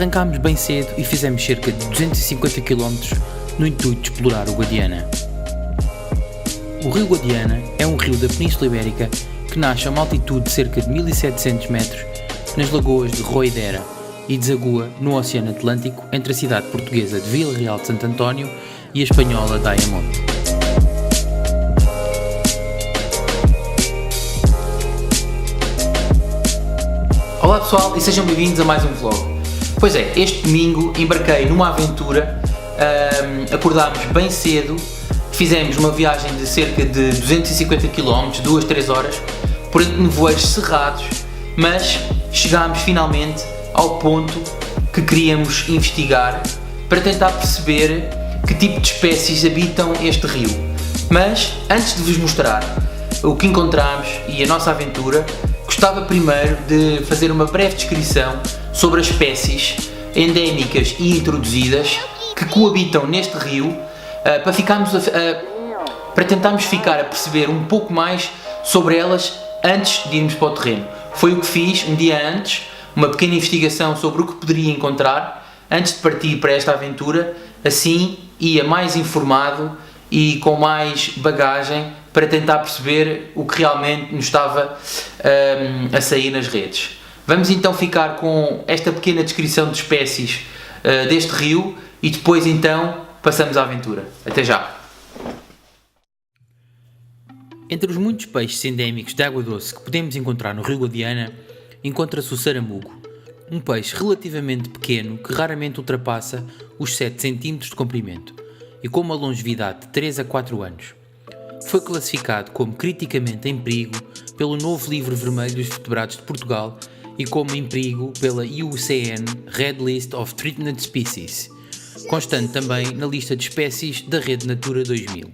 Arrancámos bem cedo e fizemos cerca de 250 km no intuito de explorar o Guadiana. O rio Guadiana é um rio da Península Ibérica que nasce a uma altitude de cerca de 1700 metros nas lagoas de Roidera e desagua no Oceano Atlântico entre a cidade portuguesa de Vila Real de Santo António e a espanhola de Ayamonte. Olá pessoal e sejam bem-vindos a mais um vlog. Pois é, este domingo embarquei numa aventura, acordámos bem cedo, fizemos uma viagem de cerca de 250 km, 2-3 horas, por entre nevoeiros cerrados, mas chegámos finalmente ao ponto que queríamos investigar para tentar perceber que tipo de espécies habitam este rio. Mas antes de vos mostrar o que encontramos e a nossa aventura, gostava primeiro de fazer uma breve descrição sobre as espécies endémicas e introduzidas que coabitam neste rio, para tentarmos ficar a perceber um pouco mais sobre elas antes de irmos para o terreno. Foi o que fiz um dia antes, uma pequena investigação sobre o que poderia encontrar antes de partir para esta aventura, assim ia mais informado e com mais bagagem para tentar perceber o que realmente nos estava a sair nas redes. Vamos então ficar com esta pequena descrição de espécies deste rio e depois então passamos à aventura. Até já! Entre os muitos peixes endémicos de água doce que podemos encontrar no rio Guadiana, encontra-se o saramugo, um peixe relativamente pequeno que raramente ultrapassa os 7 cm de comprimento e com uma longevidade de 3 a 4 anos. Foi classificado como criticamente em perigo pelo novo Livro Vermelho dos Vertebrados de Portugal e como em perigo pela IUCN Red List of Threatened Species, constando também na lista de espécies da Rede Natura 2000.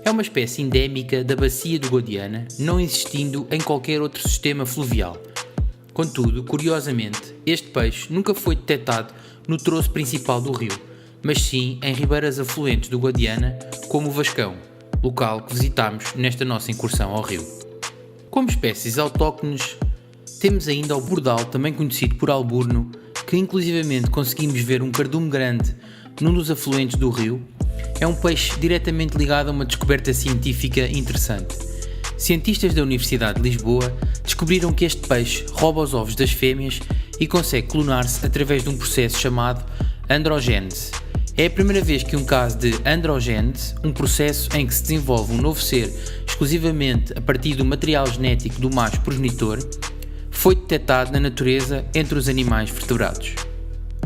É uma espécie endémica da bacia do Guadiana, não existindo em qualquer outro sistema fluvial. Contudo, curiosamente, este peixe nunca foi detectado no troço principal do rio, mas sim em ribeiras afluentes do Guadiana, como o Vascão, local que visitámos nesta nossa incursão ao rio. Como espécies autóctones, temos ainda o bordal, também conhecido por alburno, que inclusivamente conseguimos ver um cardume grande num dos afluentes do rio. É um peixe diretamente ligado a uma descoberta científica interessante. Cientistas da Universidade de Lisboa descobriram que este peixe rouba os ovos das fêmeas e consegue clonar-se através de um processo chamado androgênese. É a primeira vez que um caso de androgênese, um processo em que se desenvolve um novo ser exclusivamente a partir do material genético do macho progenitor, foi detectado na natureza entre os animais vertebrados.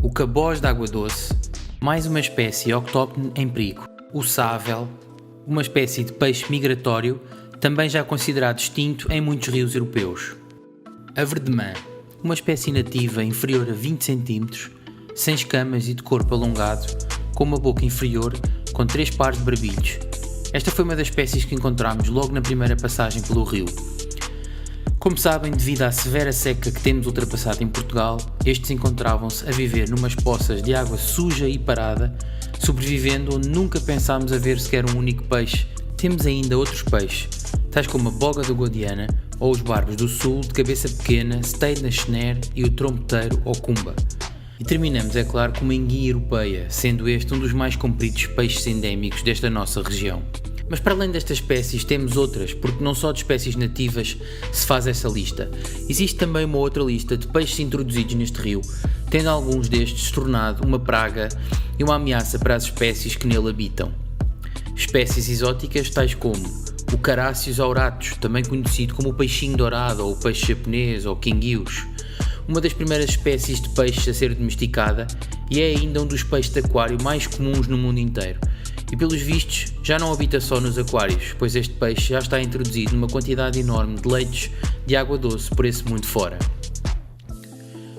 O caboz de água doce, mais uma espécie autóctone em perigo. O sável, uma espécie de peixe migratório, também já considerado extinto em muitos rios europeus. A verdemã, uma espécie nativa inferior a 20 cm, sem escamas e de corpo alongado, com uma boca inferior, com 3 pares de barbilhos. Esta foi uma das espécies que encontramos logo na primeira passagem pelo rio. Como sabem, devido à severa seca que temos ultrapassado em Portugal, estes encontravam-se a viver numas poças de água suja e parada, sobrevivendo onde nunca pensámos a ver sequer um único peixe. Temos ainda outros peixes, tais como a boga do Guadiana ou os barbos do sul, de cabeça pequena, steio na chenere e o trompeteiro ou cumba. E terminamos, é claro, com uma enguia europeia, sendo este um dos mais compridos peixes endémicos desta nossa região. Mas para além destas espécies temos outras, porque não só de espécies nativas se faz essa lista. Existe também uma outra lista de peixes introduzidos neste rio, tendo alguns destes se tornado uma praga e uma ameaça para as espécies que nele habitam. Espécies exóticas tais como o Carassius auratus, também conhecido como o peixinho dourado ou o peixe japonês ou quinguius, uma das primeiras espécies de peixes a ser domesticada e é ainda um dos peixes de aquário mais comuns no mundo inteiro. E pelos vistos já não habita só nos aquários, pois este peixe já está introduzido numa quantidade enorme de leitos de água doce por esse mundo fora.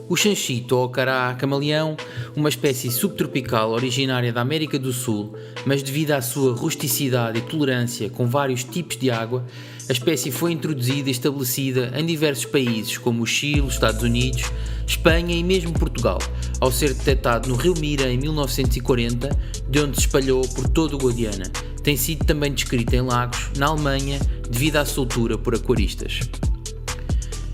O chanchito ou cará camaleão, uma espécie subtropical originária da América do Sul, mas devido à sua rusticidade e tolerância com vários tipos de água, a espécie foi introduzida e estabelecida em diversos países como o Chile, os Estados Unidos, Espanha e mesmo Portugal, ao ser detectado no rio Mira em 1940, de onde se espalhou por todo o Guadiana. Tem sido também descrito em lagos, na Alemanha, devido à soltura por aquaristas.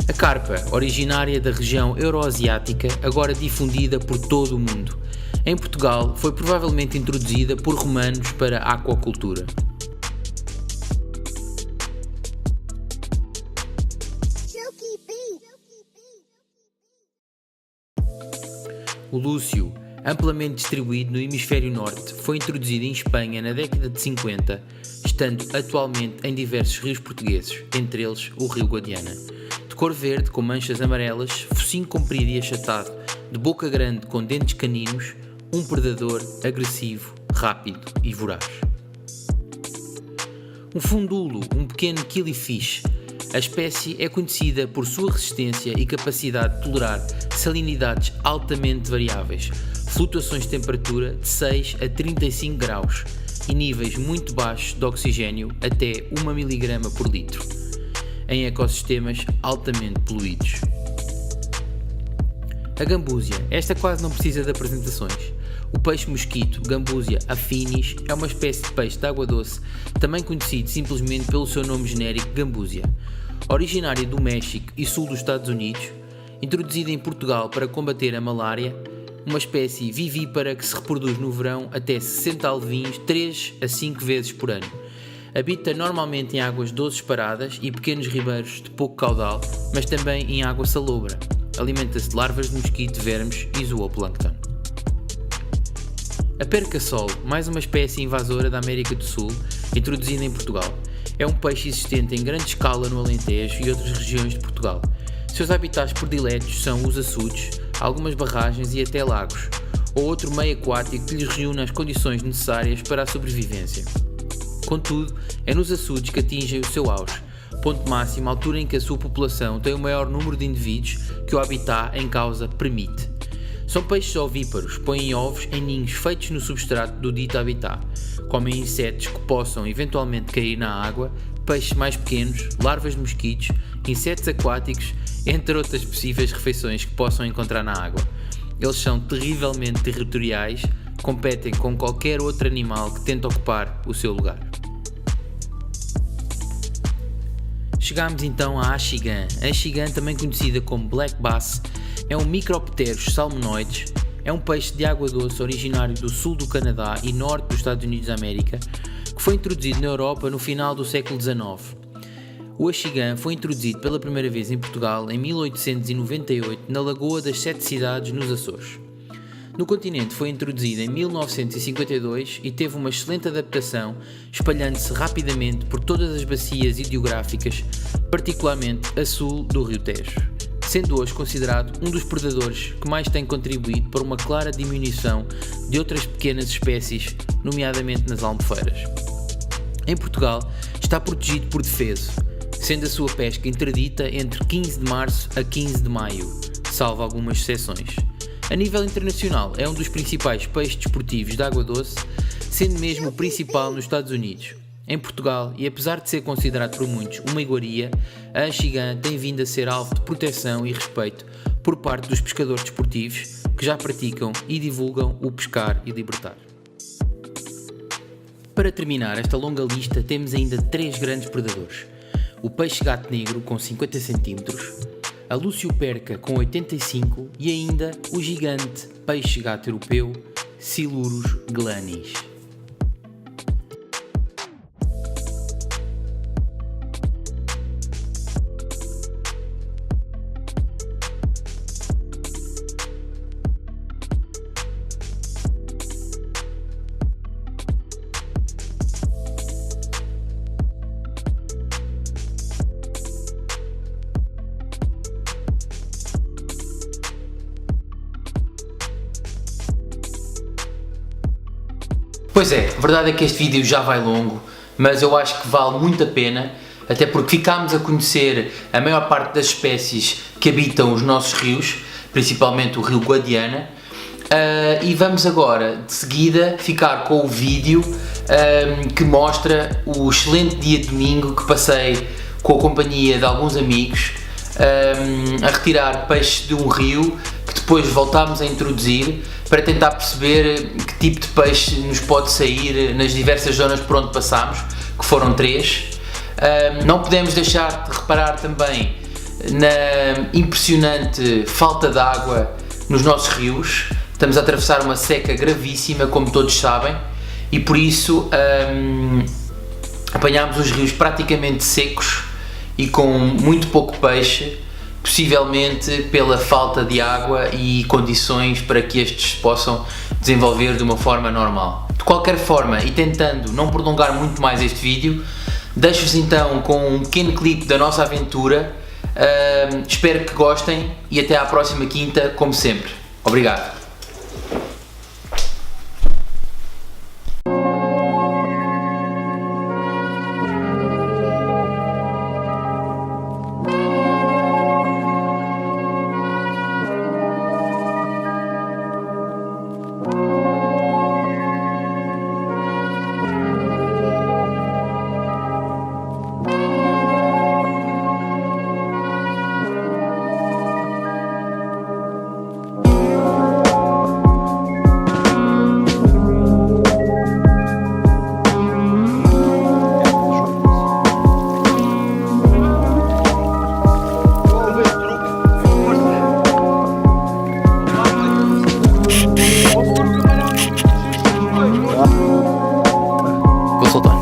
A carpa, originária da região euroasiática, agora difundida por todo o mundo. Em Portugal, foi provavelmente introduzida por romanos para a aquacultura. O lúcio, amplamente distribuído no hemisfério norte, foi introduzido em Espanha na década de 50, estando atualmente em diversos rios portugueses, entre eles o rio Guadiana. De cor verde com manchas amarelas, focinho comprido e achatado, de boca grande com dentes caninos, um predador agressivo, rápido e voraz. O fundulo, um pequeno killifish. A espécie é conhecida por sua resistência e capacidade de tolerar salinidades altamente variáveis, flutuações de temperatura de 6 a 35 graus e níveis muito baixos de oxigênio até 1 mg por litro, em ecossistemas altamente poluídos. A gambúsia, esta quase não precisa de apresentações. O peixe-mosquito, Gambusia affinis, é uma espécie de peixe de água doce, também conhecido simplesmente pelo seu nome genérico Gambusia. Originária do México e sul dos Estados Unidos, introduzida em Portugal para combater a malária, uma espécie vivípara que se reproduz no verão até 60 alevins 3 a 5 vezes por ano. Habita normalmente em águas doces paradas e pequenos ribeiros de pouco caudal, mas também em água salobra. Alimenta-se de larvas de mosquito, vermes e zooplâncton. A perca-sol, mais uma espécie invasora da América do Sul, introduzida em Portugal. É um peixe existente em grande escala no Alentejo e outras regiões de Portugal. Seus habitats prediletos são os açudes, algumas barragens e até lagos, ou outro meio aquático que lhes reúne as condições necessárias para a sobrevivência. Contudo, é nos açudes que atingem o seu auge, ponto máximo, altura em que a sua população tem o maior número de indivíduos que o habitat em causa permite. São peixes ovíparos, põem ovos em ninhos feitos no substrato do dito habitat. Comem insetos que possam eventualmente cair na água, peixes mais pequenos, larvas de mosquitos, insetos aquáticos, entre outras possíveis refeições que possam encontrar na água. Eles são terrivelmente territoriais, competem com qualquer outro animal que tente ocupar o seu lugar. Chegamos então à axigan. A axigan, também conhecida como black bass, é um micropteros salmonoides, é um peixe de água doce originário do sul do Canadá e norte dos Estados Unidos da América, que foi introduzido na Europa no final do século XIX. O axigan foi introduzido pela primeira vez em Portugal em 1898 na Lagoa das Sete Cidades, nos Açores. No continente foi introduzido em 1952 e teve uma excelente adaptação, espalhando-se rapidamente por todas as bacias hidrográficas, particularmente a sul do Rio Tejo, sendo hoje considerado um dos predadores que mais tem contribuído para uma clara diminuição de outras pequenas espécies, nomeadamente nas albufeiras. Em Portugal, está protegido por defeso, sendo a sua pesca interdita entre 15 de março a 15 de maio, salvo algumas exceções. A nível internacional, é um dos principais peixes desportivos de água doce, sendo mesmo o principal nos Estados Unidos. Em Portugal, e apesar de ser considerado por muitos uma iguaria, a axigan tem vindo a ser alvo de proteção e respeito por parte dos pescadores desportivos que já praticam e divulgam o pescar e libertar. Para terminar esta longa lista, temos ainda 3 grandes predadores: o peixe-gato negro com 50 cm, a lucioperca com 85 e ainda o gigante peixe-gato europeu Silurus glanis. Pois é, a verdade é que este vídeo já vai longo, mas eu acho que vale muito a pena, até porque ficámos a conhecer a maior parte das espécies que habitam os nossos rios, principalmente o rio Guadiana, e vamos agora, de seguida, ficar com o vídeo que mostra o excelente dia de domingo que passei com a companhia de alguns amigos a retirar peixes de um rio que depois voltámos a introduzir para tentar perceber que tipo de peixe nos pode sair nas diversas zonas por onde passámos, que foram 3. Não podemos deixar de reparar também na impressionante falta de água nos nossos rios. Estamos a atravessar uma seca gravíssima, como todos sabem, e por isso apanhámos os rios praticamente secos e com muito pouco peixe, possivelmente pela falta de água e condições para que estes possam desenvolver de uma forma normal. De qualquer forma, e tentando não prolongar muito mais este vídeo, deixo-vos então com um pequeno clipe da nossa aventura. Espero que gostem e até à próxima quinta, como sempre. Obrigado. Vou soltar.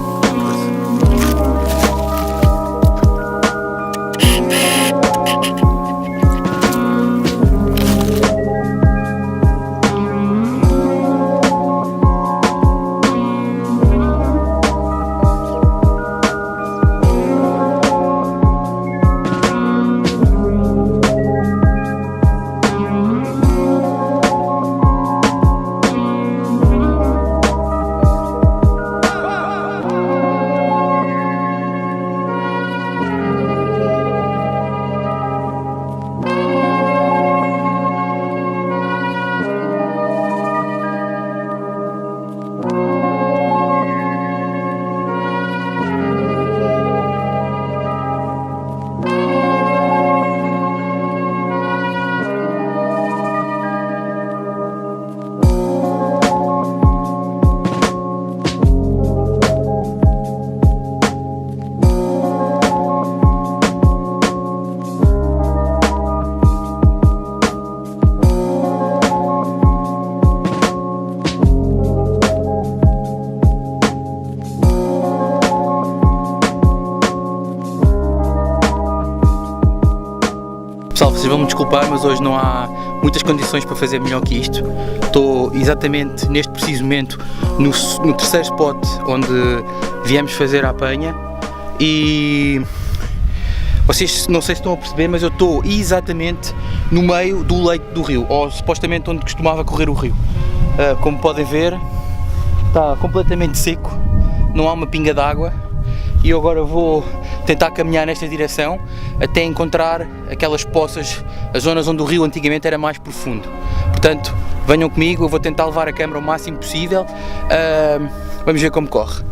Pessoal, vocês vão me desculpar, mas hoje não há muitas condições para fazer melhor que isto. Estou exatamente neste preciso momento no terceiro spot onde viemos fazer a apanha e vocês não sei se estão a perceber, mas eu estou exatamente no meio do leito do rio, ou supostamente onde costumava correr o rio. Como podem ver, está completamente seco, não há uma pinga d'água e eu agora vou tentar caminhar nesta direção até encontrar aquelas poças, as zonas onde o rio antigamente era mais profundo. Portanto, venham comigo, eu vou tentar levar a câmera o máximo possível, vamos ver como corre.